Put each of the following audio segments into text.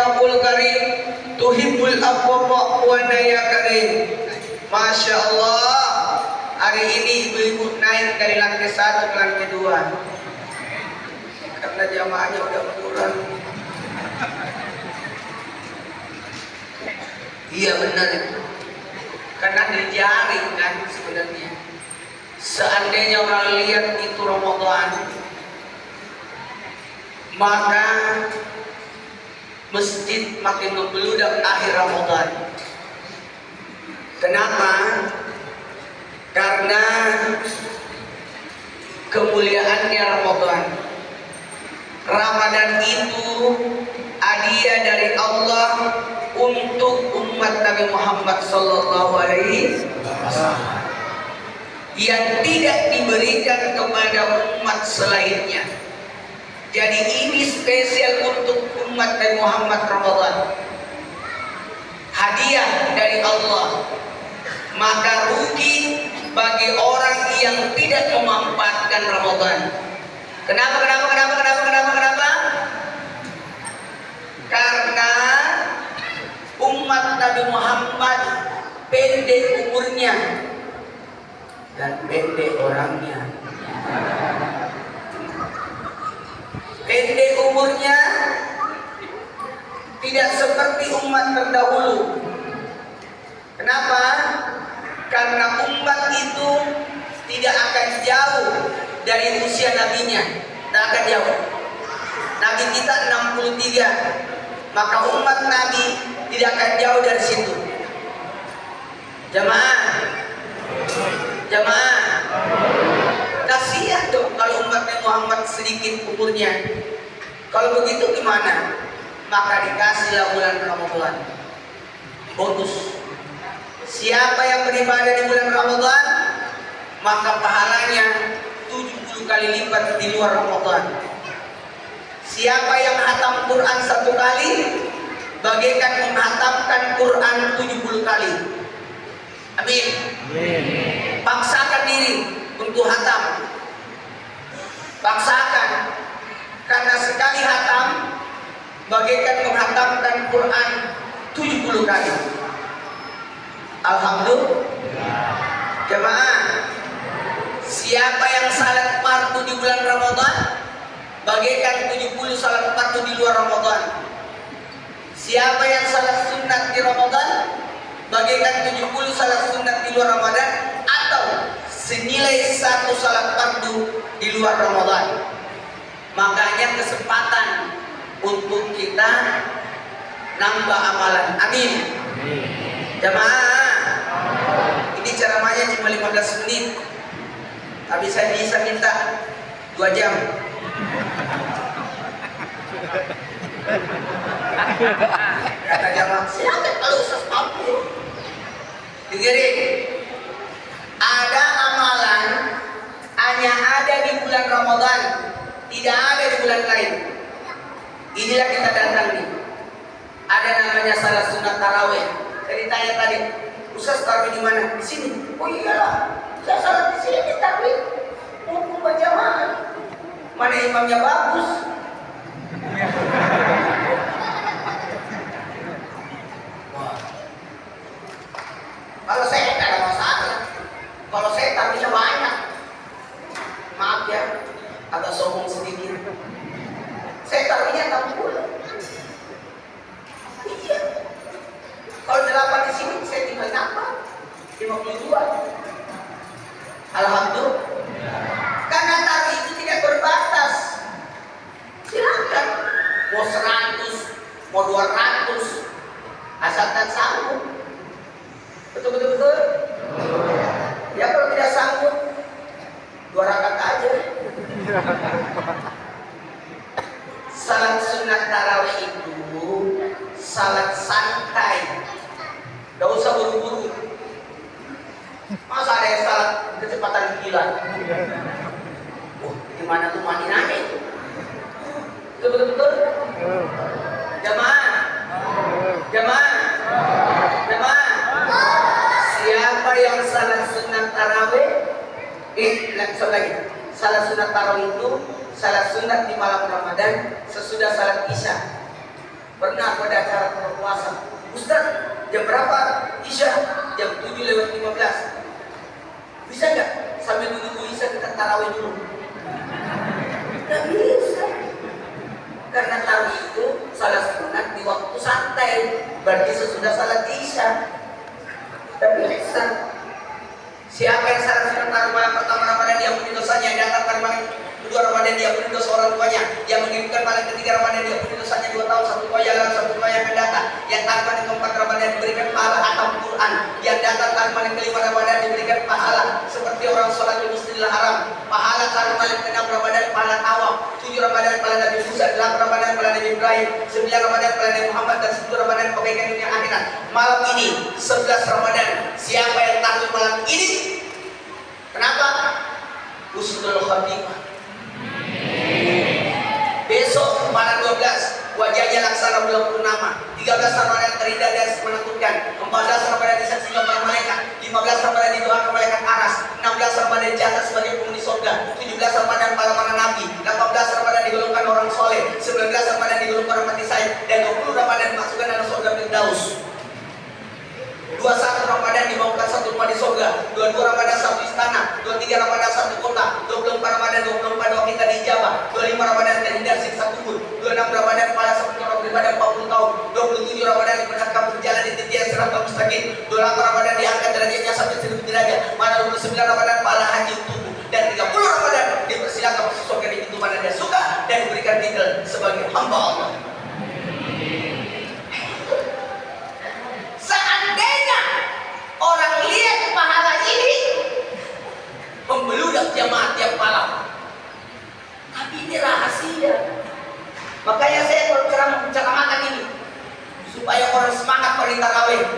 wattaqul karim tuhibbul afwa wa ya karim. Masya Allah, hari ini ibu-ibu naik dari lantai 1 ke lantai 2 karena jamaahnya udah kurang. Iya benar itu, karena dijaring kan sebenarnya. Seandainya orang lihat itu Ramadan, maka masjid makin membeludak akhir Ramadan. Kenapa? Karena kemuliaannya Ramadan. Ramadan itu hadiah dari Allah untuk umat Nabi Muhammad sallallahu alaihi wasallam yang tidak diberikan kepada umat selainnya. Jadi ini spesial untuk umat Nabi Muhammad Ramadan. Hadiah dari Allah. Maka rugi bagi orang yang tidak memanfaatkan Ramadan. Kenapa? Karena umat Nabi Muhammad pendek umurnya dan pendek orangnya. Pendek umurnya tidak seperti umat terdahulu. Kenapa? Karena umat itu tidak akan jauh dari usia nabinya. Tidak akan jauh. Nabi kita 63, maka umat Nabi tidak akan jauh dari situ. Jamaah, kasihan dong kalau umatnya Muhammad sedikit umurnya. Kalau begitu gimana? Maka dikasihlah bulan Ramadan. Bonus. Siapa yang beribadah di bulan Ramadan, maka pahalanya 70 kali lipat di luar Ramadan. Siapa yang hatam Quran 1 kali, bagaikan menghatamkan Quran 70 kali. Amin. Paksakan diri untuk hatam. Paksakan. Karena sekali hatam bagaikan menghatamkan Quran 70 kali. Alhamdulillah. Jemaah, siapa yang salat fardu di bulan Ramadan, bagaikan 70 salat fardu di luar Ramadan. Siapa yang salat sunat di Ramadan, bagaikan 70 salat sunat di luar Ramadan, atau senilai 1 salat fardu di luar Ramadan. Makanya kesempatan untuk kita nambah amalan. Amin. Jemaah, ini ceramahnya cuma 15 menit, tapi saya bisa minta 2 jam. Kata jamaah, silakan kalau Ustaz mampu. Dengerin, ada amalan hanya ada di bulan Ramadan, tidak ada di bulan lain. Inilah kita datang nih. Ada namanya salat sunat tarawih. Saya ditanya tadi, Ustaz tarawih di mana? Di sini. Oh iyalah, saya salat di sini tarawih. Mumpung berjamaah. Mana imamnya bagus? Wah. Kalau saya tidak ada masalah. Kalau saya tarawihnya banyak. Maaf ya, agak sombong sedikit. Saya taruhnya 60. Iya. Kalau 8 di sini saya tinggal nambah 52. Alhamdulillah. Karena taruh itu tidak berbatas. Silakan. Mau 100, mau 200, asalkan sanggup. Betul. Ya kalau tidak sanggup, 2 rakaat aja. Salat sunat tarawih itu salat santai, gak usah buru-buru. Masa ada yang salat kecepatan gila? Wah, gimana tuh maninanya itu? Betul. Jamaah. Siapa yang salat sunat tarawih? Langsung lagi. Salat sunat tarawih itu salat sunat di malam Ramadan sesudah salat Isya. Pernah aku ada acara buka puasa. Ustaz, jam berapa? Isya jam 7:15. Bisa nggak sambil menunggu Isya kita tarawih dulu? Nggak bisa. Karena tarawih itu salah sunat di waktu santai. Berarti sesudah salat Isya. Nggak bisa. Siapa yang salah sunat tarawih malam pertama Ramadan dia ampuni dosanya, datang pada malam kedua Ramadan dia ampuni dosa orang tuanya, yang mengirimkan malam ketiga Ramadan dia ampuni dosanya 2 tahun, 1 koya dalam 1 koya yang akan datang, yang datang pada keempat Ramadan diberikan pahala atau Quran, yang datang pada malam kelima Ramadan diberikan pahala seperti orang sholat di Masjidil Haram, pahala pada malam ke-6 Ramadan pahala tawaf, 7 Ramadan pahala Nabi Musa, 8 Ramadan pahala Nabi Ibrahim, 9 Ramadan pahala Nabi Muhammad, dan 10 Ramadan kebaikan dunia akhirat. Malam ini 11 Ramadan, siapa yang tahu malam ini? Kenapa? Husnul Khatimah. Besok malam 12 wajahnya laksana bulan purnama. 13 Ramadan terindah dan menakutkan. 14 Ramadan disaksikan para malaikat. 15 Ramadan didoakan malaikat aras. 16 Ramadan jatuh sebagai penghuni surga. 17 Ramadan para nabi. 18 Ramadan digolongkan orang soleh. 19 Ramadan digolongkan orang mati syahid. Dan 20 Ramadan masukkan dalam surga Firdaus. 21 Ramadan dimaukan satu rumah di surga, 22 Ramadan satu istana, 23 Ramadan satu kota, 24 Ramadan 24 doa kita dijabah, 25 Ramadan terhindar siksa kubur, 26 Ramadan pahala seperti orang beribadah 40 tahun, 27 Ramadan dibenarkan berjalan di titian siratal mustaqim, 28 Ramadan diangkat derajatnya sampai 1000 derajat, mana 29 Ramadan pahala haji untukmu, dan 30 Ramadan dipersilakan masuk surga di pintu mana dia suka dan diberikan titel sebagai hamba Allah. Orang lihat pahala ini membeludak jamaah tiap malam, tapi ini rahasia. Makanya saya kalau ceramahkan ini supaya orang semangat pada tarawih.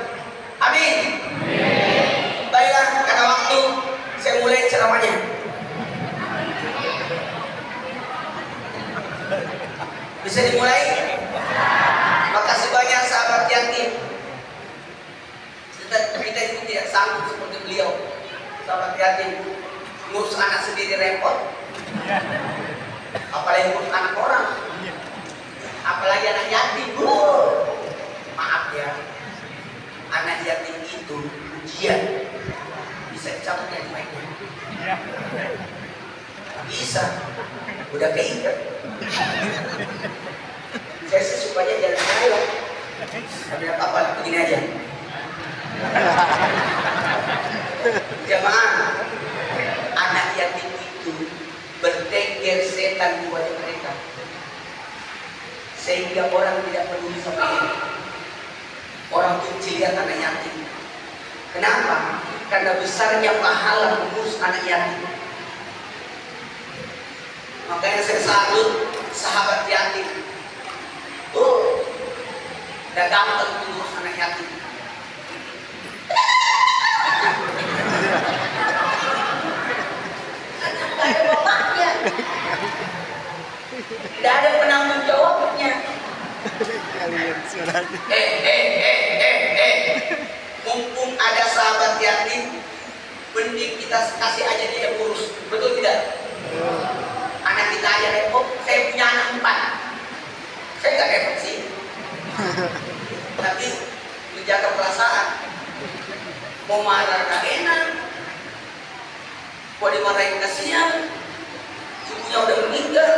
Amin. Baiklah, karena waktu saya mulai ceramahnya. Bisa dimulai? Makasih banyak sahabat yatim. Kita itu tidak sanggup seperti beliau, sahabat yatim, ngurus anak sendiri repot, apalagi ngurus anak orang, apalagi anak yatim. Maaf ya, anak yatim itu ujian, bisa dicabut ya mic-nya? Bisa, udah keikat. Saya sih supaya jangan saya, tapi apa begini aja. Jemaah, anak yatim itu bertengger setan di wajah mereka, sehingga orang tidak peduli sama ini. Orang kecil lihat anak yatim. Kenapa? Karena besarnya pahala mengurus anak yatim. Makanya saya salut sahabat yatim. Udah gampang mengurus anak yatim. Ada bapaknya, tidak ada penanggung jawabnya. Mumpung ada sahabat yatim, mending kita kasih aja dia urus, betul tidak? Anak kita aja repot. Saya punya anak 4, saya nggak repot sih, tapi menjaga perasaan. Mau marah gak enak, mau dimarahin kasihan, ibunya udah meninggal.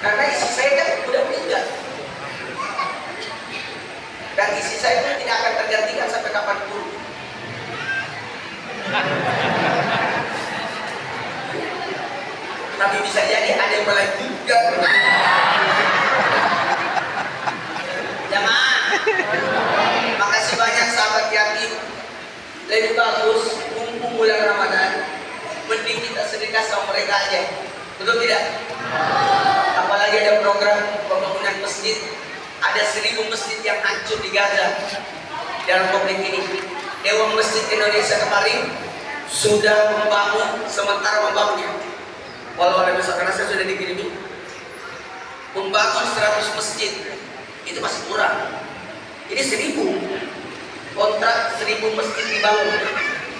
Karena isi saya kan udah meninggal, dan isi saya itu tidak akan tergantikan sampai kapanpun. Tapi bisa jadi ada yang melanjutkan. Jamaah, makasih banyak sahabat yatim. Lebih bagus mumpung bulan Ramadan, mending kita sedekah sama mereka aja, betul tidak? Apalagi ada program pembangunan masjid. Ada 1000 masjid yang hancur di Gaza dalam konflik ini. Dewan Masjid Indonesia kemarin sudah membangun, sementara membangunnya, walau ada besar karena saya sudah dikirimi, membangun 100 masjid. Itu masih kurang. Ini 1000 kontrak, 1000 masjid dibangun.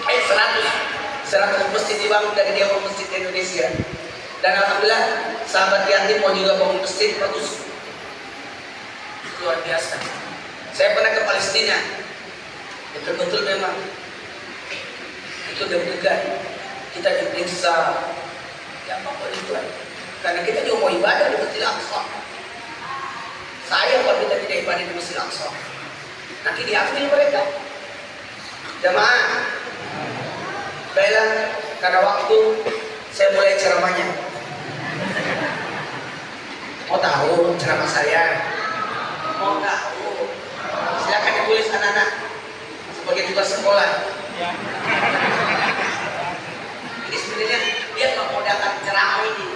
100 masjid dibangun dari Dewan Masjid Indonesia. Dan alhamdulillah sahabat yatim mau juga bangun masjid bagus, luar biasa. Saya pernah ke Palestina, betul-betul memang itu deg-degan, kita diperiksa, ya apa itu kan? Karena kita juga mau ibadah di Masjidil Aqsa. Sayang kalau kita tidak ibadah di Masjidil Aqsa, nanti diambil mereka. Jamaah, baiklah, karena waktu saya mulai ceramahnya. Mau tahu ceramah saya? Mau tahu? Silakan ditulis anak-anak sebagai tugas sekolah. Ini sebenarnya dia nggak mau datang ceramah ini,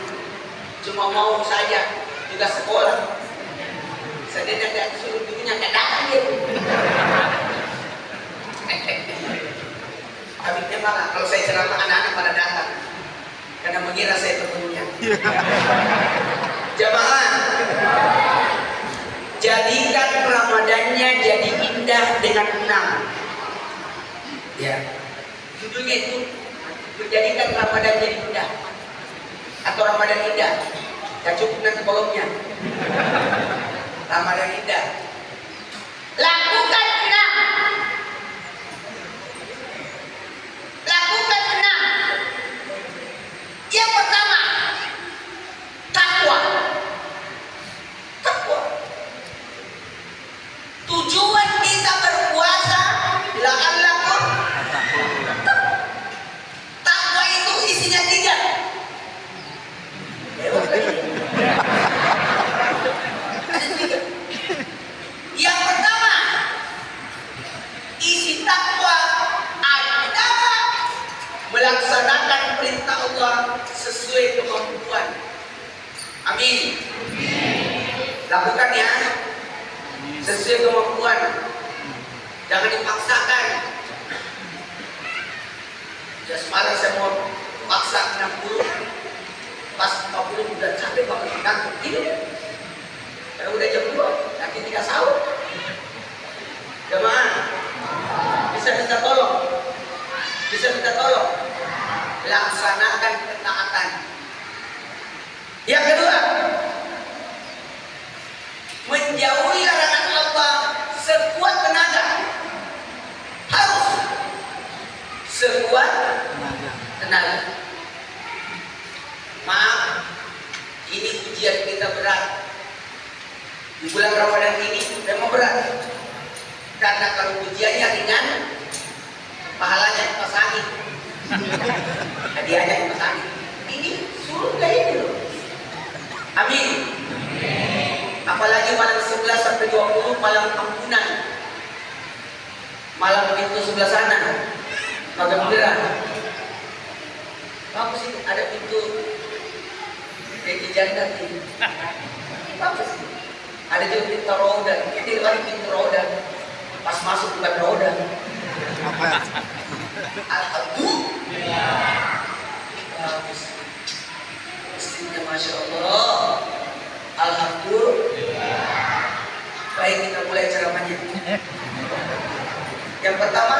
cuma mau saja tugas sekolah. Saya tidak suruh dulunya nggak datang dia. Habisnya malah kalau saya ceramah anak-anak pada datang karena mengira saya temannya. Jamaah, jadikan Ramadannya jadi indah dengan 6. Ya, judulnya itu menjadikan Ramadan jadi indah atau Ramadan indah. Gak cukup nanti kolomnya. Ramadan indah. Lakukan 6. Lakukan 6. Yang pertama, takwa. Takwa. Tujuan kita berpuasa la'allakum takwa itu isinya 3. Ada 3. Yang pertama, isi takwa adalah melaksanakan perintah Allah sesuai kemampuan. Amin. Lakukan ya sesuai kemampuan, jangan dipaksakan. Ya semalam saya mau paksa 60, pas 40 udah capek banget ngantuk tidur. Karena udah jam 2, nanti tidak sahur. Jemaah, bisa minta tolong, laksanakan ketaatan. Yang kedua, menjauhi larangan Allah sekuat tenaga. Harus sekuat tenaga. Maaf, ini ujian kita berat. Di bulan Ramadan ini memang berat. Karena kalau ujiannya ringan, pahalanya kipas angin. Hadiahnya kipas angin. Ini surga ini loh. Amin. Apalagi malam 11 sampai 20 malam ampunan. Malam itu sebelah sana. Malam beneran. Bagus itu ada pintu Beki Janda ini. Bagus. Ada juga pintu roda. Ini lagi pintu roda. Pas masuk bukan roda. Alhamdulillah. Bagus. Mestinya Masya Allah. Alhamdulillah. Baik, kita mulai ceramahnya. Yang pertama,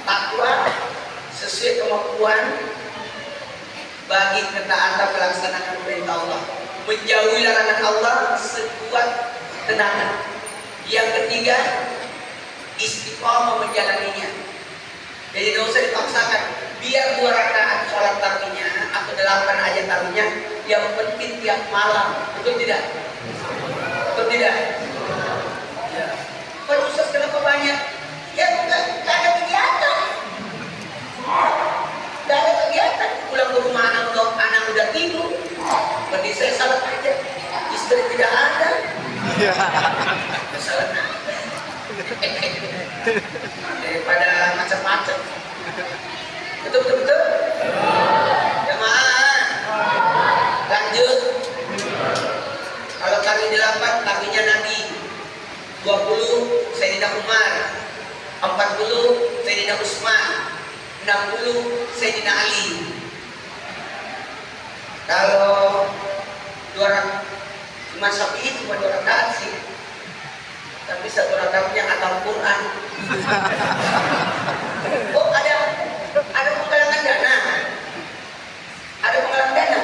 takwa sesuai kemampuan bagi ketaatan melaksanakan perintah Allah, menjauhi larangan Allah sekuat tenaga. Yang ketiga, istiqomah menjalaninya. Jadi tidak usah dipaksakan. Biar 2 rakaat sholat tarawihnya atau 8 aja tarawihnya, yang penting tiap malam. Betul tidak? Betul tidak? Ya. Kalau Ustaz kenapa banyak? Ya enggak ada kegiatan. Enggak ada kegiatan. Pulang ke rumah anak udah tidur. Berarti saya salat aja. Istri tidak ada. Salat daripada macam-macam. Betul. Jemaah, lanjut. Kalau kami 8, kakinya Nabi. 20 Sayyidina Umar, 40 Sayyidina Utsman, 60 Sayyidina Ali. Kalau 2 cuma Syafi'i cuma 2 rakaat sih. Tapi 1 rakaatnya atal Quran. Oh, ada penggalangan dana. Ada penggalangan dana.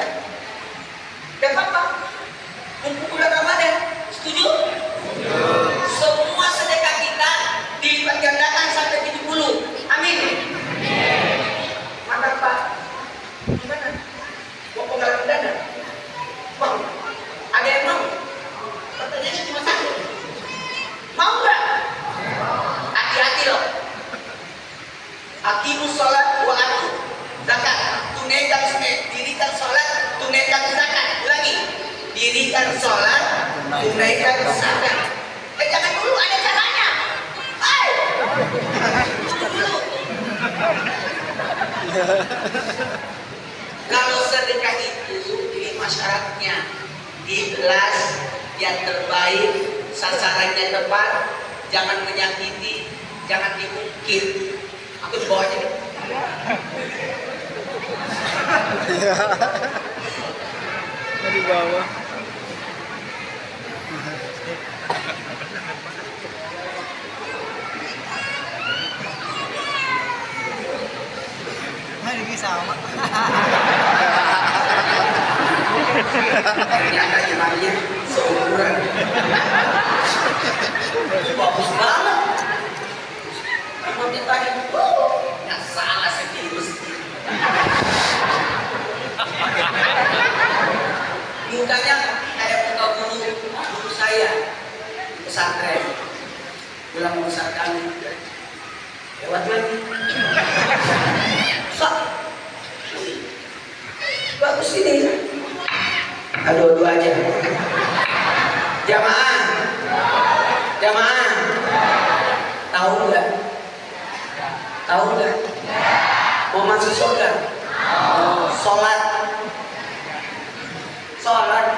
dirikan sholat, tunaikan zakat. Jangan dulu, ada caranya. Hai, itu dulu. Kalau sedekah itu, ini masyarakatnya ikhlas, yang terbaik, sasarannya tepat, jangan menyakiti, jangan diungkit. Aku dibawa aja. Di bawah. Ini sama. Ternyata imannya seumuran. Bagus banget. Imamnya tadi, nggak salah sendiri mesti. Mukanya kayak muka guru saya di pesantren. Pulang besar kami, lewat lagi. Bagus ini. Aduh aja. Jamaah, jamaah. Tahu nggak? Tahu nggak? Mau masuk surga? Sholat